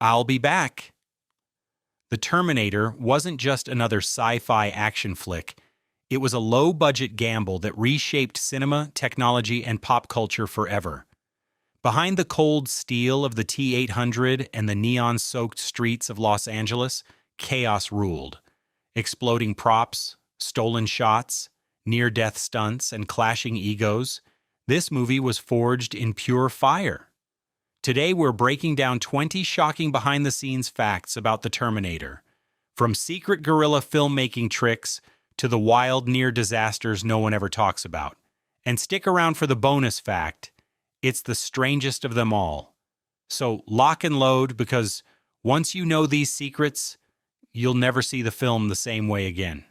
I'll be back. The Terminator wasn't just another sci-fi action flick. It was a low-budget gamble that reshaped cinema, technology, and pop culture forever. Behind the cold steel of the T-800 and the neon-soaked streets of Los Angeles, chaos ruled. Exploding props, stolen shots, near-death stunts, and clashing egos. This movie was forged in pure fire. Today we're breaking down 20 shocking behind-the-scenes facts about the Terminator. From secret guerrilla filmmaking tricks to the wild near disasters no one ever talks about. And stick around for the bonus fact. It's the strangest of them all. So lock and load, because once you know these secrets, you'll never see the film the same way again.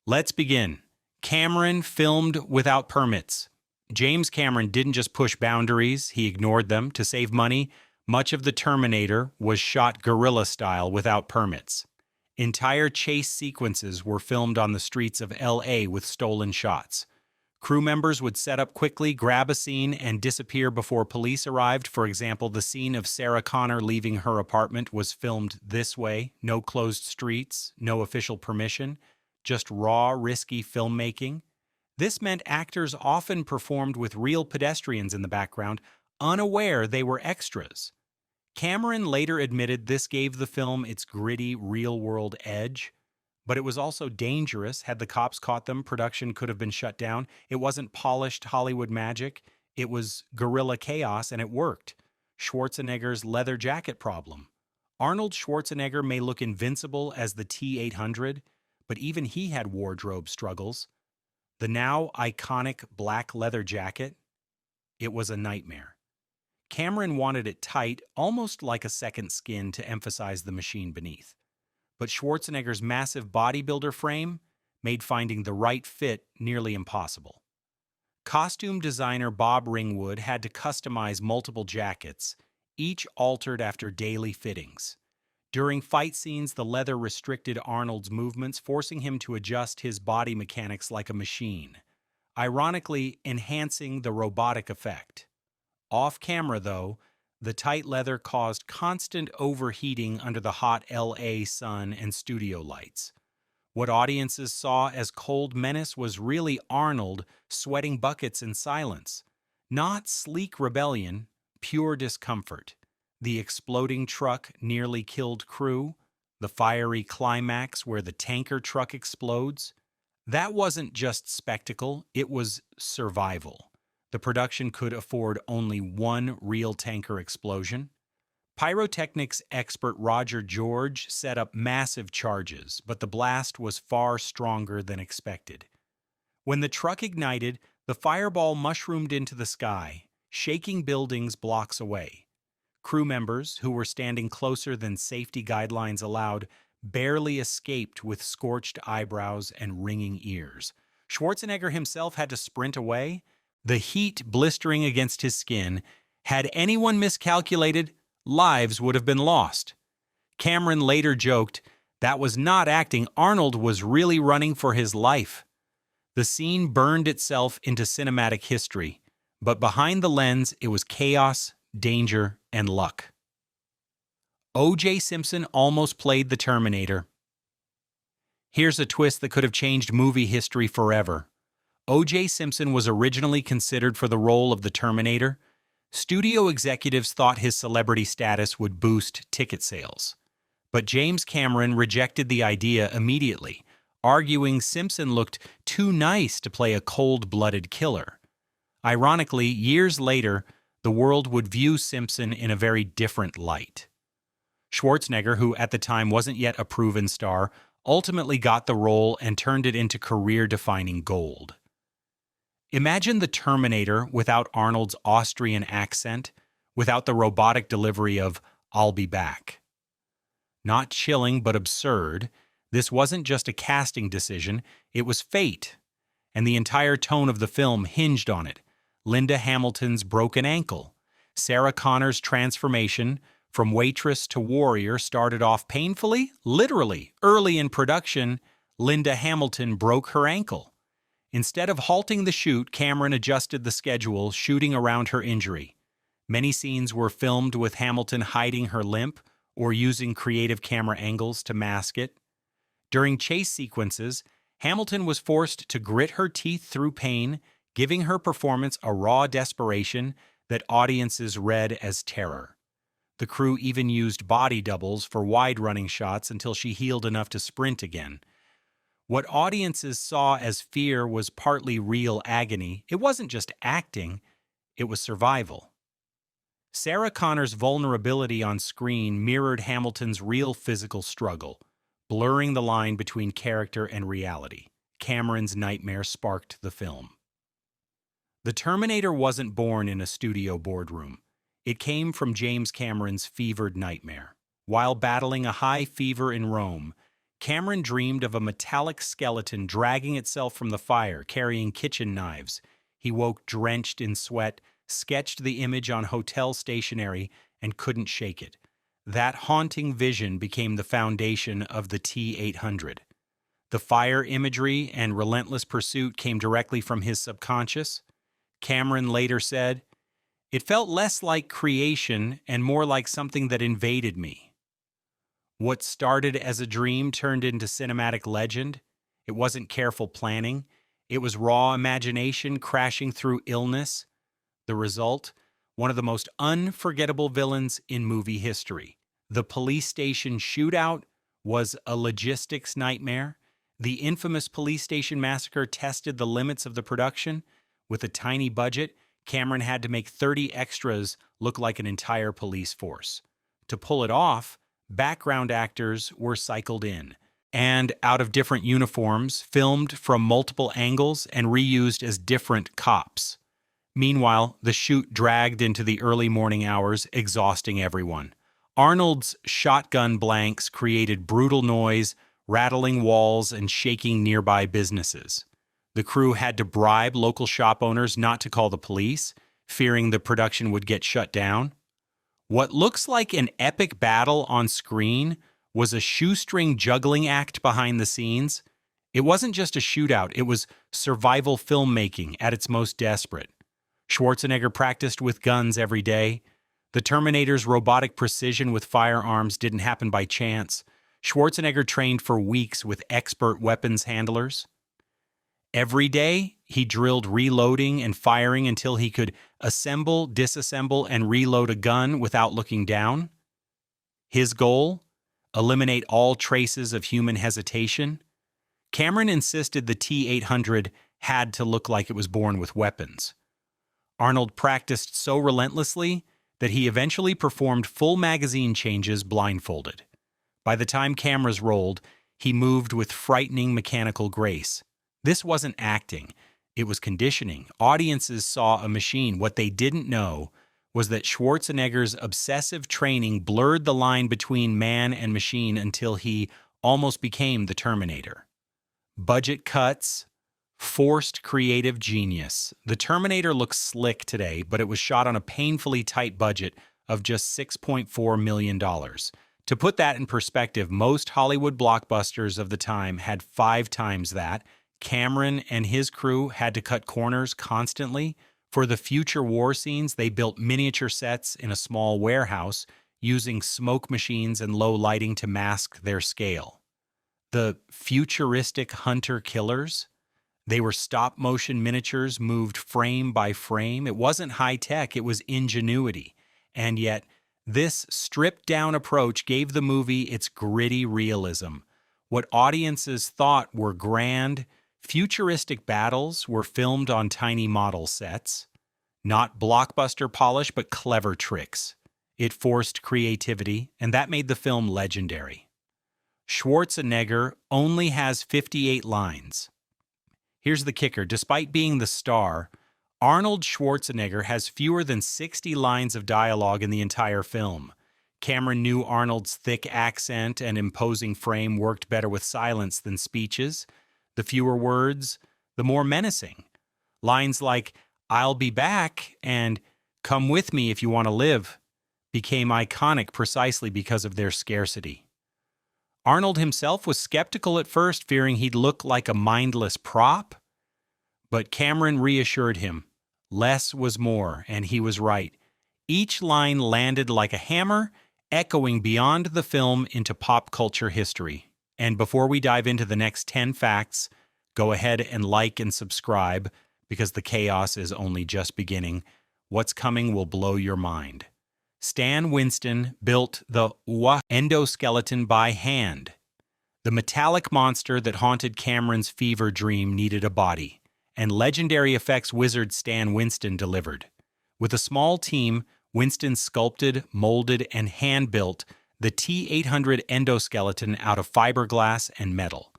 Let's begin. Cameron filmed without permits. James Cameron didn't just push boundaries, he ignored them. To save money, much of the Terminator was shot guerrilla style without permits. Entire chase sequences were filmed on the streets of LA with stolen shots. Crew members would set up quickly, grab a scene, and disappear before police arrived. For example, the scene of Sarah Connor leaving her apartment was filmed this way. No closed streets, no official permission, just raw, risky filmmaking. This meant actors often performed with real pedestrians in the background, unaware they were extras. Cameron later admitted this gave the film its gritty, real-world edge. But it was also dangerous. Had the cops caught them, production could have been shut down. It wasn't polished Hollywood magic. It was guerrilla chaos, and it worked. Schwarzenegger's leather jacket problem. Arnold Schwarzenegger may look invincible as the T-800, but even he had wardrobe struggles. The now iconic black leather jacket, it was a nightmare. Cameron wanted it tight, almost like a second skin to emphasize the machine beneath. But Schwarzenegger's massive bodybuilder frame made finding the right fit nearly impossible. Costume designer Bob Ringwood had to customize multiple jackets, each altered after daily fittings. During fight scenes, the leather restricted Arnold's movements, forcing him to adjust his body mechanics like a machine, ironically enhancing the robotic effect. Off camera, though, the tight leather caused constant overheating under the hot LA sun and studio lights. What audiences saw as cold menace was really Arnold sweating buckets in silence. Not sleek rebellion, pure discomfort. The exploding truck nearly killed crew, the fiery climax where the tanker truck explodes. That wasn't just spectacle, it was survival. The production could afford only one real tanker explosion. Pyrotechnics expert Roger George set up massive charges, but the blast was far stronger than expected. When the truck ignited, the fireball mushroomed into the sky, shaking buildings blocks away. Crew members, who were standing closer than safety guidelines allowed, barely escaped with scorched eyebrows and ringing ears. Schwarzenegger himself had to sprint away, the heat blistering against his skin. Had anyone miscalculated, lives would have been lost. Cameron later joked, that was not acting, Arnold was really running for his life. The scene burned itself into cinematic history, but behind the lens it was chaos, danger, and luck. O.J. Simpson almost played the Terminator. Here's a twist that could have changed movie history forever. O.J. Simpson was originally considered for the role of the Terminator. Studio executives thought his celebrity status would boost ticket sales. But James Cameron rejected the idea immediately, arguing Simpson looked too nice to play a cold-blooded killer. Ironically, years later, the world would view Simpson in a very different light. Schwarzenegger, who at the time wasn't yet a proven star, ultimately got the role and turned it into career-defining gold. Imagine the Terminator without Arnold's Austrian accent, without the robotic delivery of, "I'll be back." Not chilling, but absurd, this wasn't just a casting decision, it was fate. And the entire tone of the film hinged on it. Linda Hamilton's broken ankle. Sarah Connor's transformation from waitress to warrior started off painfully, literally. Early in production, Linda Hamilton broke her ankle. Instead of halting the shoot, Cameron adjusted the schedule, shooting around her injury. Many scenes were filmed with Hamilton hiding her limp or using creative camera angles to mask it. During chase sequences, Hamilton was forced to grit her teeth through pain, giving her performance a raw desperation that audiences read as terror. The crew even used body doubles for wide-running shots until she healed enough to sprint again. What audiences saw as fear was partly real agony. It wasn't just acting, it was survival. Sarah Connor's vulnerability on screen mirrored Hamilton's real physical struggle, blurring the line between character and reality. Cameron's nightmare sparked the film. The Terminator wasn't born in a studio boardroom. It came from James Cameron's fevered nightmare. While battling a high fever in Rome, Cameron dreamed of a metallic skeleton dragging itself from the fire, carrying kitchen knives. He woke drenched in sweat, sketched the image on hotel stationery, and couldn't shake it. That haunting vision became the foundation of the T-800. The fire imagery and relentless pursuit came directly from his subconscious. Cameron later said, "It felt less like creation and more like something that invaded me." What started as a dream turned into cinematic legend. It wasn't careful planning. It was raw imagination crashing through illness. The result? One of the most unforgettable villains in movie history. The police station shootout was a logistics nightmare. The infamous police station massacre tested the limits of the production. With a tiny budget, Cameron had to make 30 extras look like an entire police force. To pull it off, background actors were cycled in and out of different uniforms, filmed from multiple angles, and reused as different cops. Meanwhile, the shoot dragged into the early morning hours, exhausting everyone. Arnold's shotgun blanks created brutal noise, rattling walls and shaking nearby businesses. The crew had to bribe local shop owners not to call the police, fearing the production would get shut down. What looks like an epic battle on screen was a shoestring juggling act behind the scenes. It wasn't just a shootout, it was survival filmmaking at its most desperate. Schwarzenegger practiced with guns every day. The Terminator's robotic precision with firearms didn't happen by chance. Schwarzenegger trained for weeks with expert weapons handlers. Every day, he drilled reloading and firing until he could assemble, disassemble, and reload a gun without looking down. His goal? Eliminate all traces of human hesitation. Cameron insisted the T-800 had to look like it was born with weapons. Arnold practiced so relentlessly that he eventually performed full magazine changes blindfolded. By the time cameras rolled, he moved with frightening mechanical grace. This wasn't acting, it was conditioning. Audiences saw a machine. What they didn't know was that Schwarzenegger's obsessive training blurred the line between man and machine until he almost became the Terminator. Budget cuts, forced creative genius. The Terminator looks slick today, but it was shot on a painfully tight budget of just $6.4 million. To put that in perspective, most Hollywood blockbusters of the time had 5 times that. Cameron and his crew had to cut corners constantly. For the future war scenes, they built miniature sets in a small warehouse, using smoke machines and low lighting to mask their scale. The futuristic hunter-killers? They were stop-motion miniatures moved frame by frame. It wasn't high-tech, it was ingenuity. And yet, this stripped-down approach gave the movie its gritty realism. What audiences thought were grand, futuristic battles were filmed on tiny model sets. Not blockbuster polish, but clever tricks. It forced creativity, and that made the film legendary. Schwarzenegger only has 58 lines. Here's the kicker. Despite being the star, Arnold Schwarzenegger has fewer than 60 lines of dialogue in the entire film. Cameron knew Arnold's thick accent and imposing frame worked better with silence than speeches. The fewer words, the more menacing. Lines like, "I'll be back," and "Come with me if you want to live," became iconic precisely because of their scarcity. Arnold himself was skeptical at first, fearing he'd look like a mindless prop. But Cameron reassured him. Less was more, and he was right. Each line landed like a hammer, echoing beyond the film into pop culture history. And before we dive into the next 10 facts, go ahead and like and subscribe because the chaos is only just beginning. What's coming will blow your mind. Stan Winston built the UA endoskeleton by hand. The metallic monster that haunted Cameron's fever dream needed a body, and legendary effects wizard Stan Winston delivered. With a small team, Winston sculpted, molded, and hand-built the T-800 endoskeleton out of fiberglass and metal.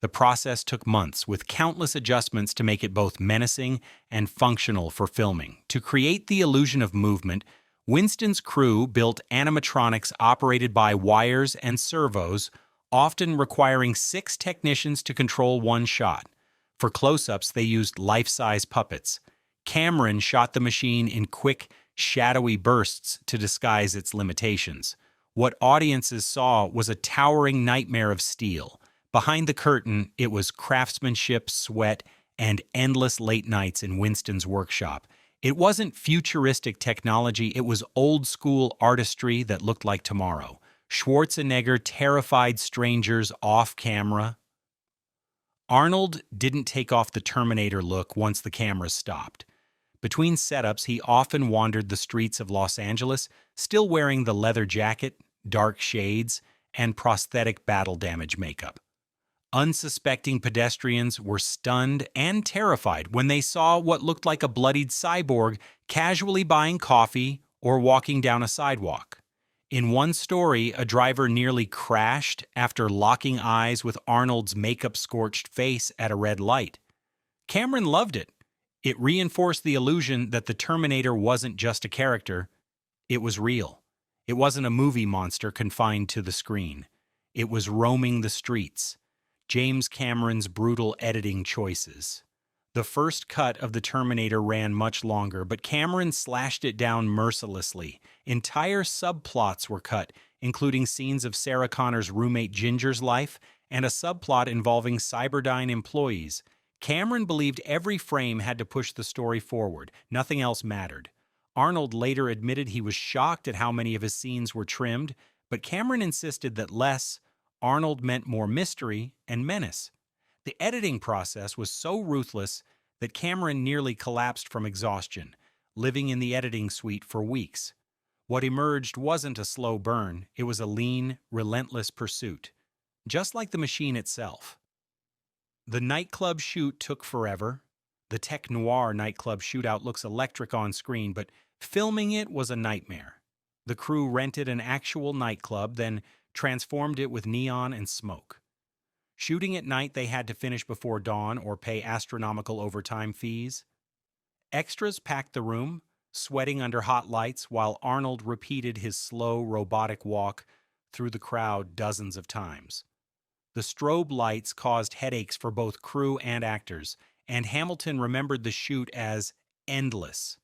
The process took months, with countless adjustments to make it both menacing and functional for filming. To create the illusion of movement, Winston's crew built animatronics operated by wires and servos, often requiring 6 technicians to control one shot. For close-ups, they used life-size puppets. Cameron shot the machine in quick, shadowy bursts to disguise its limitations. What audiences saw was a towering nightmare of steel. Behind the curtain, it was craftsmanship, sweat, and endless late nights in Winston's workshop. It wasn't futuristic technology, it was old-school artistry that looked like tomorrow. Schwarzenegger terrified strangers off camera. Arnold didn't take off the Terminator look once the cameras stopped. Between setups, he often wandered the streets of Los Angeles, still wearing the leather jacket, dark shades, and prosthetic battle damage makeup. Unsuspecting pedestrians were stunned and terrified when they saw what looked like a bloodied cyborg casually buying coffee or walking down a sidewalk. In one story, a driver nearly crashed after locking eyes with Arnold's makeup-scorched face at a red light. Cameron loved it. It reinforced the illusion that the Terminator wasn't just a character, it was real. It wasn't a movie monster confined to the screen. It was roaming the streets. James Cameron's brutal editing choices. The first cut of the Terminator ran much longer, but Cameron slashed it down mercilessly. Entire subplots were cut, including scenes of Sarah Connor's roommate Ginger's life and a subplot involving Cyberdyne employees. Cameron believed every frame had to push the story forward. Nothing else mattered. Arnold later admitted he was shocked at how many of his scenes were trimmed, but Cameron insisted that less Arnold meant more mystery and menace. The editing process was so ruthless that Cameron nearly collapsed from exhaustion, living in the editing suite for weeks. What emerged wasn't a slow burn, it was a lean, relentless pursuit, just like the machine itself. The nightclub shoot took forever. The tech noir nightclub shootout looks electric on screen, but filming it was a nightmare. The crew rented an actual nightclub, then transformed it with neon and smoke. Shooting at night, they had to finish before dawn or pay astronomical overtime fees. Extras packed the room, sweating under hot lights, while Arnold repeated his slow, robotic walk through the crowd dozens of times. The strobe lights caused headaches for both crew and actors, and Hamilton remembered the shoot as endless.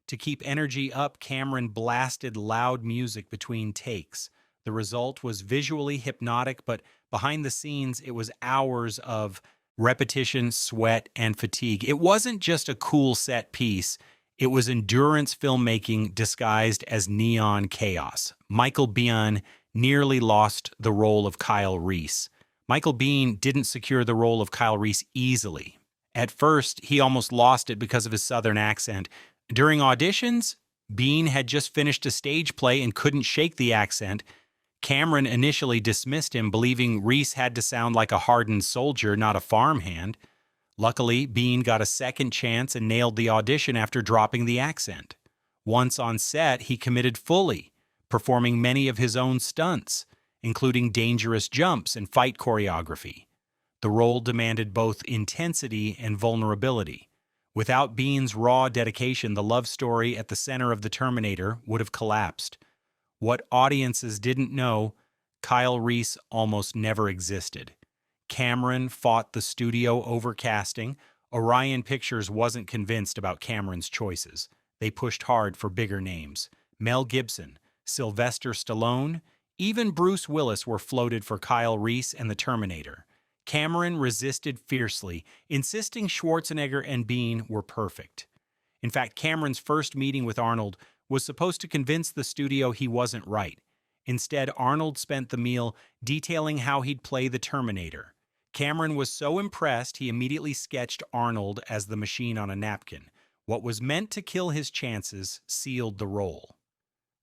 To keep energy up, Cameron blasted loud music between takes. The result was visually hypnotic, but behind the scenes, it was hours of repetition, sweat, and fatigue. It wasn't just a cool set piece. It was endurance filmmaking disguised as neon chaos. Michael Biehn nearly lost the role of Kyle Reese. Michael Biehn didn't secure the role of Kyle Reese easily. At first, he almost lost it because of his southern accent. During auditions, Biehn had just finished a stage play and couldn't shake the accent. Cameron initially dismissed him, believing Reese had to sound like a hardened soldier, not a farmhand. Luckily, Biehn got a second chance and nailed the audition after dropping the accent. Once on set, he committed fully, performing many of his own stunts, including dangerous jumps and fight choreography. The role demanded both intensity and vulnerability. Without Biehn's raw dedication, the love story at the center of the Terminator would have collapsed. What audiences didn't know, Kyle Reese almost never existed. Cameron fought the studio over casting. Orion Pictures wasn't convinced about Cameron's choices. They pushed hard for bigger names. Mel Gibson, Sylvester Stallone, even Bruce Willis were floated for Kyle Reese and the Terminator. Cameron resisted fiercely, insisting Schwarzenegger and Biehn were perfect. In fact, Cameron's first meeting with Arnold was supposed to convince the studio he wasn't right. Instead, Arnold spent the meal detailing how he'd play the Terminator. Cameron was so impressed, he immediately sketched Arnold as the machine on a napkin. What was meant to kill his chances sealed the role.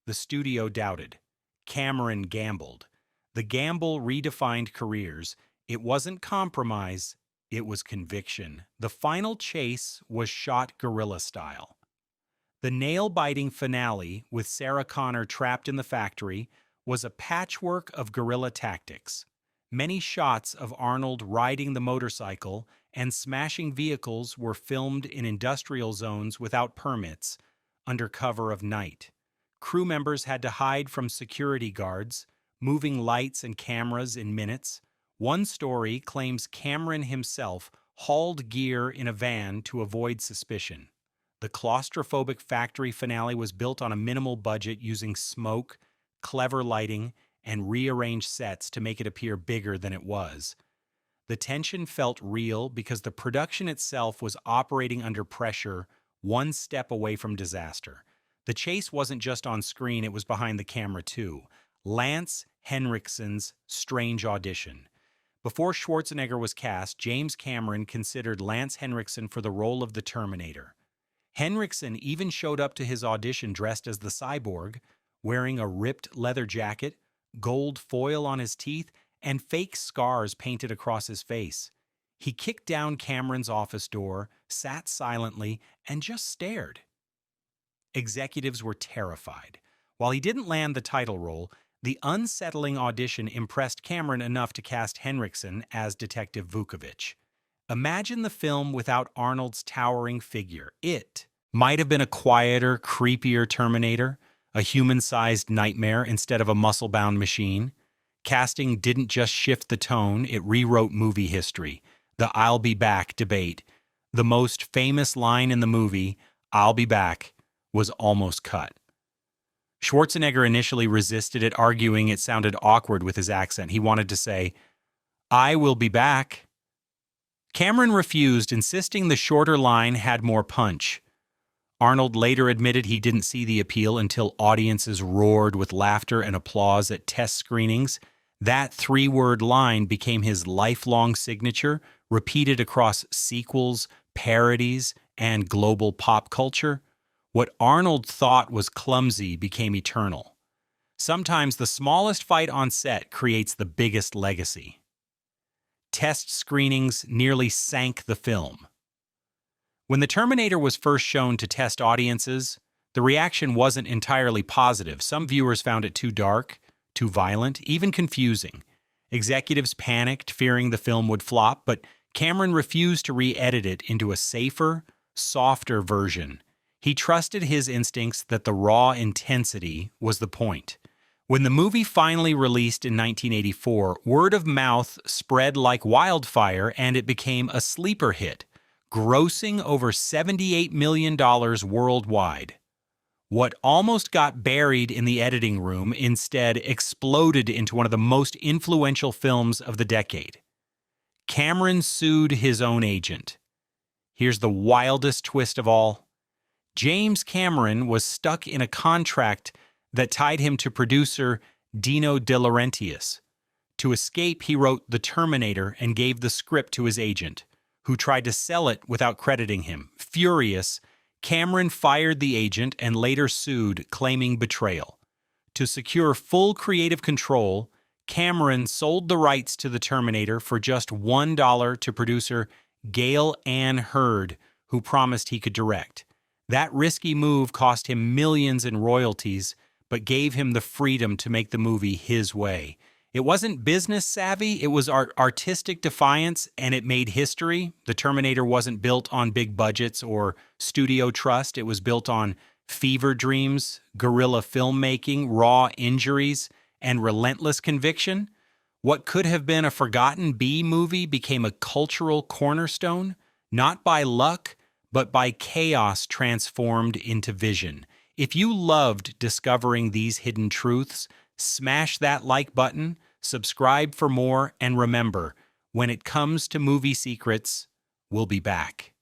The studio doubted. Cameron gambled. The gamble redefined careers. It wasn't compromise, it was conviction. The final chase was shot guerrilla style. The nail-biting finale, with Sarah Connor trapped in the factory, was a patchwork of guerrilla tactics. Many shots of Arnold riding the motorcycle and smashing vehicles were filmed in industrial zones without permits, under cover of night. Crew members had to hide from security guards, moving lights and cameras in minutes. One story claims Cameron himself hauled gear in a van to avoid suspicion. The claustrophobic factory finale was built on a minimal budget using smoke, clever lighting, and rearranged sets to make it appear bigger than it was. The tension felt real because the production itself was operating under pressure, one step away from disaster. The chase wasn't just on screen, it was behind the camera too. Lance Henriksen's strange audition. Before Schwarzenegger was cast, James Cameron considered Lance Henriksen for the role of the Terminator. Henriksen even showed up to his audition dressed as the cyborg, wearing a ripped leather jacket, gold foil on his teeth, and fake scars painted across his face. He kicked down Cameron's office door, sat silently, and just stared. Executives were terrified. While he didn't land the title role, the unsettling audition impressed Cameron enough to cast Henriksen as Detective Vukovich. Imagine the film without Arnold's towering figure. It might have been a quieter, creepier Terminator, a human-sized nightmare instead of a muscle-bound machine. Casting didn't just shift the tone, it rewrote movie history. The "I'll be back" debate. The most famous line in the movie, "I'll be back," was almost cut. Schwarzenegger initially resisted it, arguing it sounded awkward with his accent. He wanted to say, "I will be back." Cameron refused, insisting the shorter line had more punch. Arnold later admitted he didn't see the appeal until audiences roared with laughter and applause at test screenings. That three-word line became his lifelong signature, repeated across sequels, parodies, and global pop culture. What Arnold thought was clumsy became eternal. Sometimes the smallest fight on set creates the biggest legacy. Test screenings nearly sank the film. When the Terminator was first shown to test audiences, the reaction wasn't entirely positive. Some viewers found it too dark, too violent, even confusing. Executives panicked, fearing the film would flop, but Cameron refused to re-edit it into a safer, softer version. He trusted his instincts that the raw intensity was the point. When the movie finally released in 1984, word of mouth spread like wildfire and it became a sleeper hit, grossing over $78 million worldwide. What almost got buried in the editing room instead exploded into one of the most influential films of the decade. Cameron sued his own agent. Here's the wildest twist of all. James Cameron was stuck in a contract that tied him to producer Dino De Laurentiis. To escape, he wrote The Terminator and gave the script to his agent, who tried to sell it without crediting him. Furious, Cameron fired the agent and later sued, claiming betrayal. To secure full creative control, Cameron sold the rights to The Terminator for just $1 to producer Gail Ann Hurd, who promised he could direct. That risky move cost him millions in royalties, but gave him the freedom to make the movie his way. It wasn't business savvy, it was artistic defiance, and it made history. The Terminator wasn't built on big budgets or studio trust. It was built on fever dreams, guerrilla filmmaking, raw injuries, and relentless conviction. What could have been a forgotten B movie became a cultural cornerstone, not by luck, but by chaos transformed into vision. If you loved discovering these hidden truths, smash that like button, subscribe for more, and remember, when it comes to movie secrets, we'll be back.